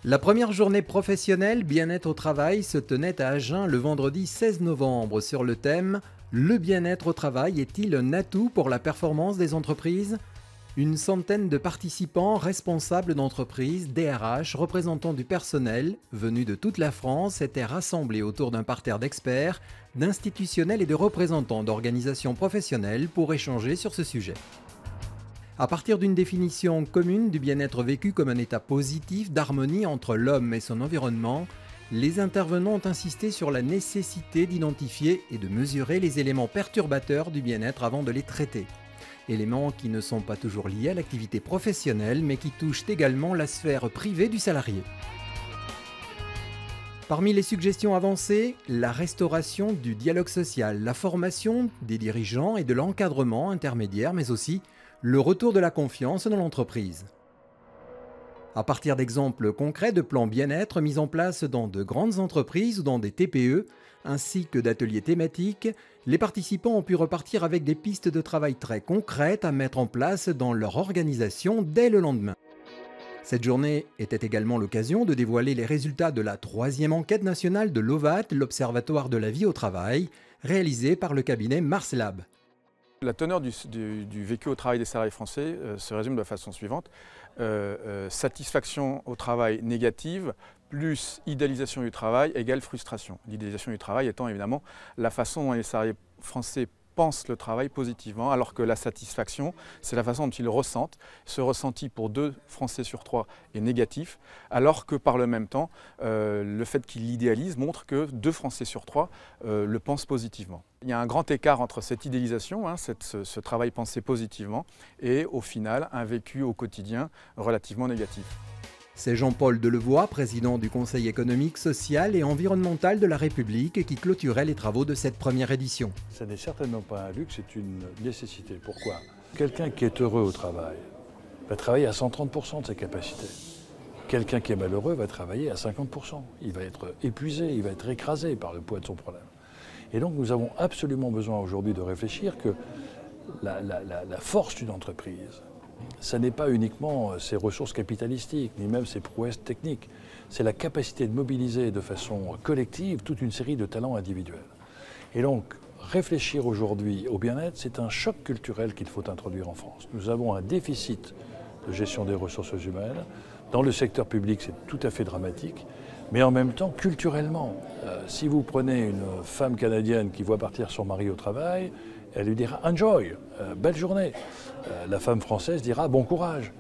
La première journée professionnelle bien-être au travail se tenait à Agen le vendredi 16 novembre sur le thème « Le bien-être au travail est-il un atout pour la performance des entreprises ?» Une centaine de participants responsables d'entreprises, DRH, représentants du personnel, venus de toute la France, étaient rassemblés autour d'un parterre d'experts, d'institutionnels et de représentants d'organisations professionnelles pour échanger sur ce sujet. À partir d'une définition commune du bien-être vécu comme un état positif d'harmonie entre l'homme et son environnement, les intervenants ont insisté sur la nécessité d'identifier et de mesurer les éléments perturbateurs du bien-être avant de les traiter. Éléments qui ne sont pas toujours liés à l'activité professionnelle, mais qui touchent également la sphère privée du salarié. Parmi les suggestions avancées, la restauration du dialogue social, la formation des dirigeants et de l'encadrement intermédiaire, mais aussi le retour de la confiance dans l'entreprise. À partir d'exemples concrets de plans bien-être mis en place dans de grandes entreprises ou dans des TPE, ainsi que d'ateliers thématiques, les participants ont pu repartir avec des pistes de travail très concrètes à mettre en place dans leur organisation dès le lendemain. Cette journée était également l'occasion de dévoiler les résultats de la 3e enquête nationale de l'OVAT, l'Observatoire de la vie au travail, réalisée par le cabinet Mars Lab. La teneur du vécu au travail des salariés français se résume de la façon suivante. Satisfaction au travail négative plus idéalisation du travail égale frustration. L'idéalisation du travail étant évidemment la façon dont les salariés français pensent le travail positivement, alors que la satisfaction, c'est la façon dont ils le ressentent. Ce ressenti pour 2 Français sur 3 est négatif, alors que par le même temps, le fait qu'ils l'idéalisent montre que 2 Français sur 3 le pensent positivement. Il y a un grand écart entre cette idéalisation, ce travail pensé positivement, et au final, un vécu au quotidien relativement négatif. C'est Jean-Paul Delevoye, président du Conseil économique, social et environnemental de la République, qui clôturait les travaux de cette première édition. Ce n'est certainement pas un luxe, c'est une nécessité. Pourquoi ? Quelqu'un qui est heureux au travail va travailler à 130% de ses capacités. Quelqu'un qui est malheureux va travailler à 50%. Il va être épuisé, il va être écrasé par le poids de son problème. Et donc nous avons absolument besoin aujourd'hui de réfléchir que la force d'une entreprise, ce n'est pas uniquement ses ressources capitalistiques, ni même ses prouesses techniques. C'est la capacité de mobiliser de façon collective toute une série de talents individuels. Et donc, réfléchir aujourd'hui au bien-être, c'est un choc culturel qu'il faut introduire en France. Nous avons un déficit de gestion des ressources humaines. Dans le secteur public, c'est tout à fait dramatique. Mais en même temps, culturellement, si vous prenez une femme canadienne qui voit partir son mari au travail, elle lui dira « enjoy, belle journée ». La femme française dira « bon courage ».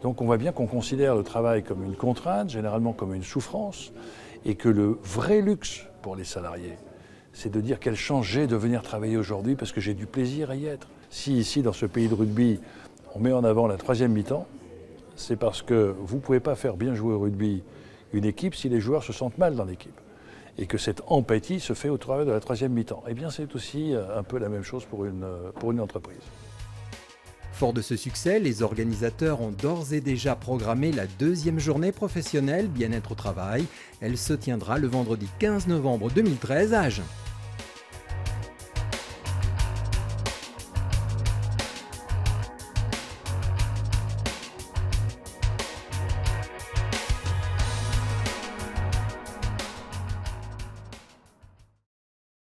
Donc on voit bien qu'on considère le travail comme une contrainte, généralement comme une souffrance, et que le vrai luxe pour les salariés, c'est de dire quel chance j'ai de venir travailler aujourd'hui parce que j'ai du plaisir à y être. Si ici, dans ce pays de rugby, on met en avant la 3e mi-temps, c'est parce que vous ne pouvez pas faire bien jouer au rugby une équipe si les joueurs se sentent mal dans l'équipe. Et que cette empathie se fait au travers de la 3e mi-temps. Eh bien, c'est aussi un peu la même chose pour une entreprise. Fort de ce succès, les organisateurs ont d'ores et déjà programmé la 2e journée professionnelle bien-être au travail. Elle se tiendra le vendredi 15 novembre 2013 à Agen.